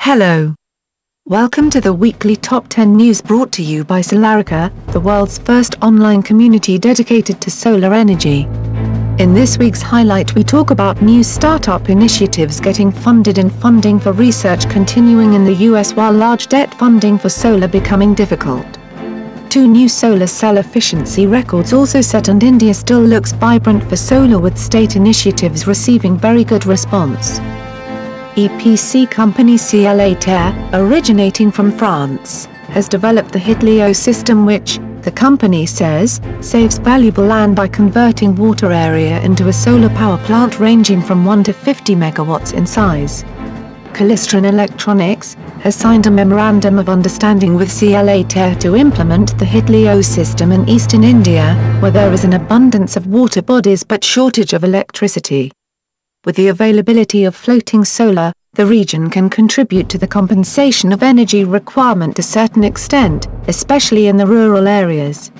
Hello. Welcome to the weekly Top 10 news brought to you by Solarica, the world's first online community dedicated to solar energy. In this week's highlight we talk about new startup initiatives getting funded and funding for research continuing in the US while large debt funding for solar becoming difficult. 2 new solar cell efficiency records also set, and India still looks vibrant for solar with state initiatives receiving very good response. EPC company CLA-Terre, originating from France, has developed the Hitleo system which, the company says, saves valuable land by converting water area into a solar power plant ranging from 1 to 50 megawatts in size. Calistron Electronics has signed a memorandum of understanding with CLA-Terre to implement the Hitleo system in eastern India, where there is an abundance of water bodies but shortage of electricity. With the availability of floating solar, the region can contribute to the compensation of energy requirement to a certain extent, especially in the rural areas.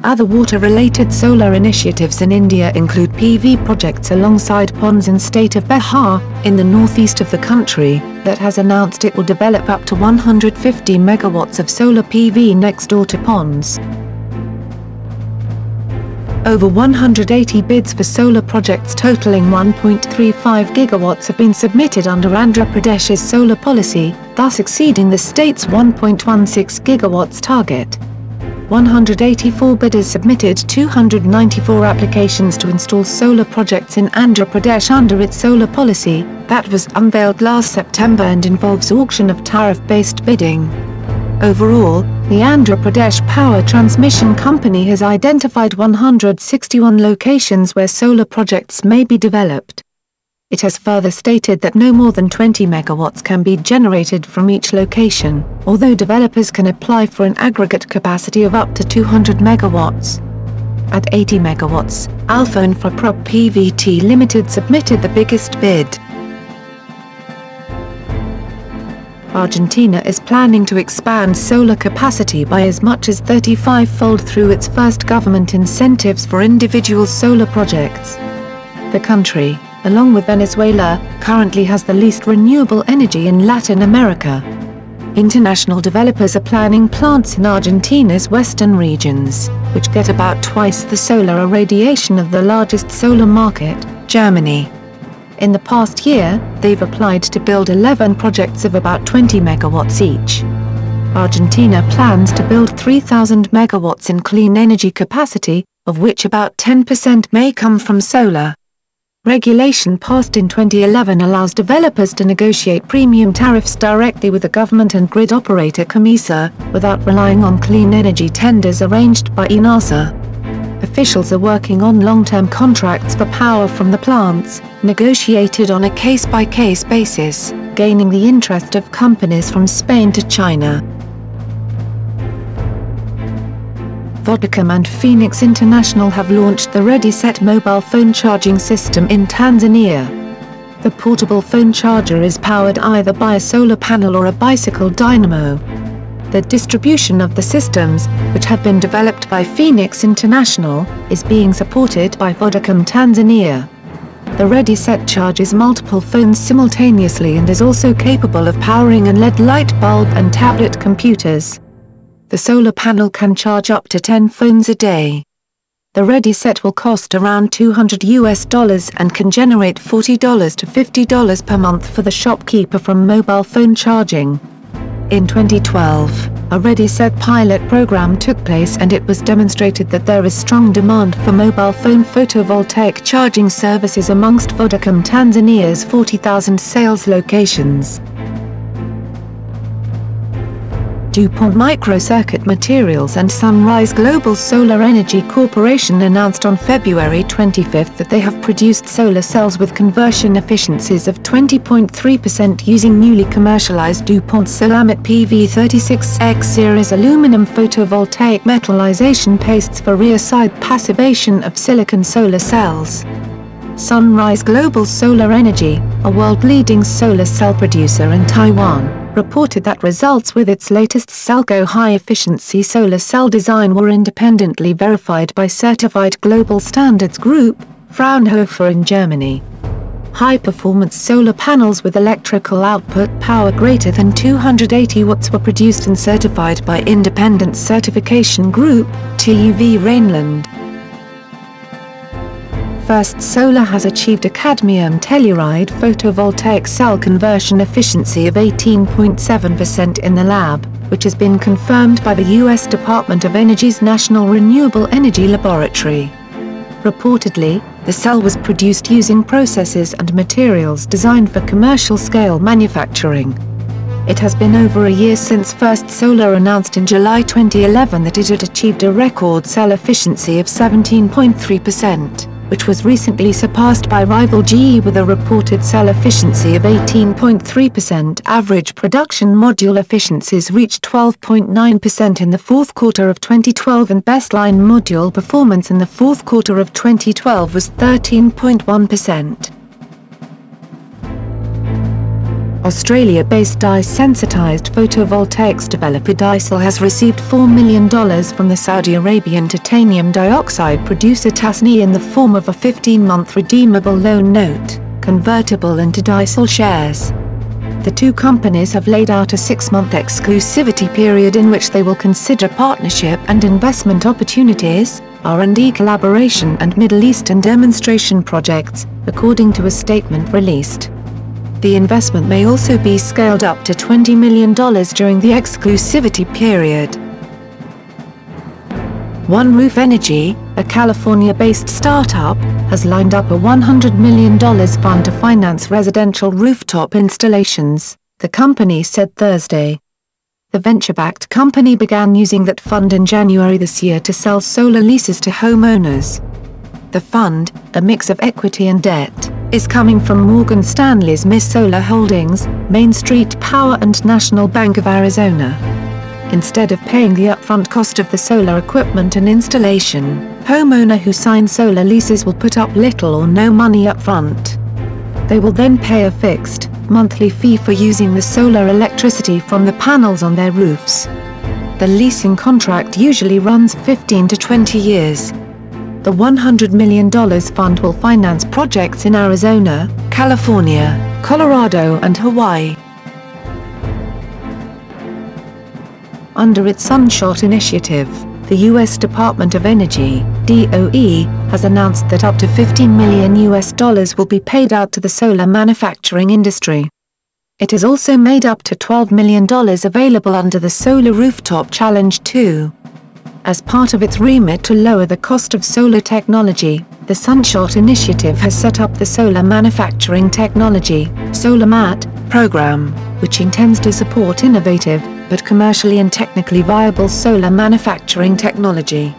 Other water-related solar initiatives in India include PV projects alongside ponds in state of Bihar, in the northeast of the country, that has announced it will develop up to 150 megawatts of solar PV next door to ponds. Over 180 bids for solar projects totaling 1.35 gigawatts have been submitted under Andhra Pradesh's solar policy, thus exceeding the state's 1.16 gigawatts target. 184 bidders submitted 294 applications to install solar projects in Andhra Pradesh under its solar policy, that was unveiled last September and involves auction of tariff-based bidding. Overall, the Andhra Pradesh Power Transmission Company has identified 161 locations where solar projects may be developed. It has further stated that no more than 20 megawatts can be generated from each location, although developers can apply for an aggregate capacity of up to 200 megawatts. At 80 megawatts, Alpha Infraprop Pvt Limited submitted the biggest bid. Argentina is planning to expand solar capacity by as much as 35-fold through its first government incentives for individual solar projects. The country, along with Venezuela, currently has the least renewable energy in Latin America. International developers are planning plants in Argentina's western regions, which get about twice the solar irradiation of the largest solar market, Germany. In the past year, they've applied to build 11 projects of about 20 megawatts each. Argentina plans to build 3,000 megawatts in clean energy capacity, of which about 10% may come from solar. Regulation passed in 2011 allows developers to negotiate premium tariffs directly with the government and grid operator CAMMESA, without relying on clean energy tenders arranged by ENARSA. Officials are working on long-term contracts for power from the plants, negotiated on a case-by-case basis, gaining the interest of companies from Spain to China. Vodacom and Phoenix International have launched the ReadySet mobile phone charging system in Tanzania. The portable phone charger is powered either by a solar panel or a bicycle dynamo. The distribution of the systems, which have been developed by Phoenix International, is being supported by Vodacom Tanzania. The ReadySet charges multiple phones simultaneously and is also capable of powering a LED light bulb and tablet computers. The solar panel can charge up to 10 phones a day. The ReadySet will cost around $200 and can generate $40 to $50 per month for the shopkeeper from mobile phone charging. In 2012, a ReadySet pilot program took place and it was demonstrated that there is strong demand for mobile phone photovoltaic charging services amongst Vodacom Tanzania's 40,000 sales locations. DuPont Microcircuit Materials and Sunrise Global Solar Energy Corporation announced on February 25 that they have produced solar cells with conversion efficiencies of 20.3% using newly commercialized DuPont Solamit PV36X series aluminum photovoltaic metallization pastes for rear side passivation of silicon solar cells. Sunrise Global Solar Energy, a world-leading solar cell producer in Taiwan, reported that results with its latest Celco high-efficiency solar cell design were independently verified by certified global standards group, Fraunhofer in Germany. High-performance solar panels with electrical output power greater than 280 watts were produced and certified by independent certification group, TÜV Rheinland. First Solar has achieved a cadmium telluride photovoltaic cell conversion efficiency of 18.7% in the lab, which has been confirmed by the U.S. Department of Energy's National Renewable Energy Laboratory. Reportedly, the cell was produced using processes and materials designed for commercial-scale manufacturing. It has been over a year since First Solar announced in July 2011 that it had achieved a record cell efficiency of 17.3%, which was recently surpassed by rival GE with a reported cell efficiency of 18.3%. Average production module efficiencies reached 12.9% in the fourth quarter of 2012 and baseline module performance in the fourth quarter of 2012 was 13.1%. Australia-based dye-sensitized photovoltaics developer Dysel has received $4 million from the Saudi Arabian titanium dioxide producer Tasnee in the form of a 15-month redeemable loan note, convertible into Dysel shares. The two companies have laid out a 6-month exclusivity period in which they will consider partnership and investment opportunities, R&D collaboration and Middle Eastern demonstration projects, according to a statement released. The investment may also be scaled up to $20 million during the exclusivity period. One Roof Energy, a California-based startup, has lined up a $100 million fund to finance residential rooftop installations, the company said Thursday. The venture-backed company began using that fund in January this year to sell solar leases to homeowners. The fund, a mix of equity and debt, is coming from Morgan Stanley's Miss Solar Holdings, Main Street Power and National Bank of Arizona. Instead of paying the upfront cost of the solar equipment and installation, homeowner who sign solar leases will put up little or no money upfront. They will then pay a fixed, monthly fee for using the solar electricity from the panels on their roofs. The leasing contract usually runs 15 to 20 years. The $100 million fund will finance projects in Arizona, California, Colorado and Hawaii. Under its Sunshot initiative, the U.S. Department of Energy, DOE, has announced that up to $15 million will be paid out to the solar manufacturing industry. It has also made up to $12 million available under the Solar Rooftop Challenge 2. As part of its remit to lower the cost of solar technology, the Sunshot Initiative has set up the Solar Manufacturing Technology (SolarMat) program, which intends to support innovative, but commercially and technically viable solar manufacturing technology.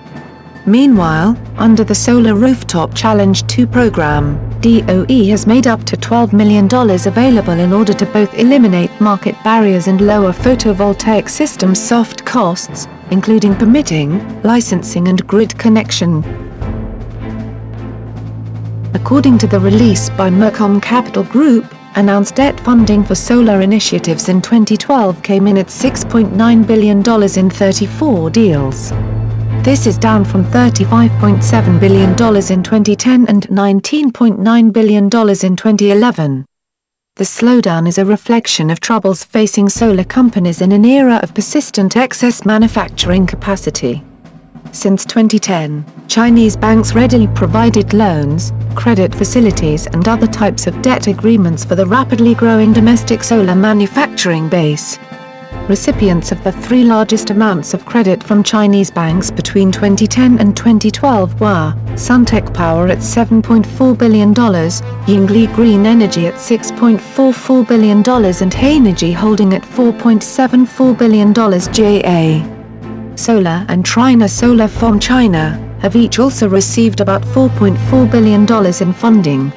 Meanwhile, under the Solar Rooftop Challenge 2 program, DOE has made up to $12 million available in order to both eliminate market barriers and lower photovoltaic system soft costs, including permitting, licensing and grid connection. According to the release by Mercom Capital Group, announced debt funding for solar initiatives in 2012 came in at $6.9 billion in 34 deals. This is down from $35.7 billion in 2010 and $19.9 billion in 2011. The slowdown is a reflection of troubles facing solar companies in an era of persistent excess manufacturing capacity. Since 2010, Chinese banks readily provided loans, credit facilities and other types of debt agreements for the rapidly growing domestic solar manufacturing base. Recipients of the three largest amounts of credit from Chinese banks between 2010 and 2012 were Suntec Power at $7.4 billion, Yingli Green Energy at $6.44 billion and Heinergy Holding at $4.74 billion. JA Solar and Trina Solar from China have each also received about $4.4 billion in funding.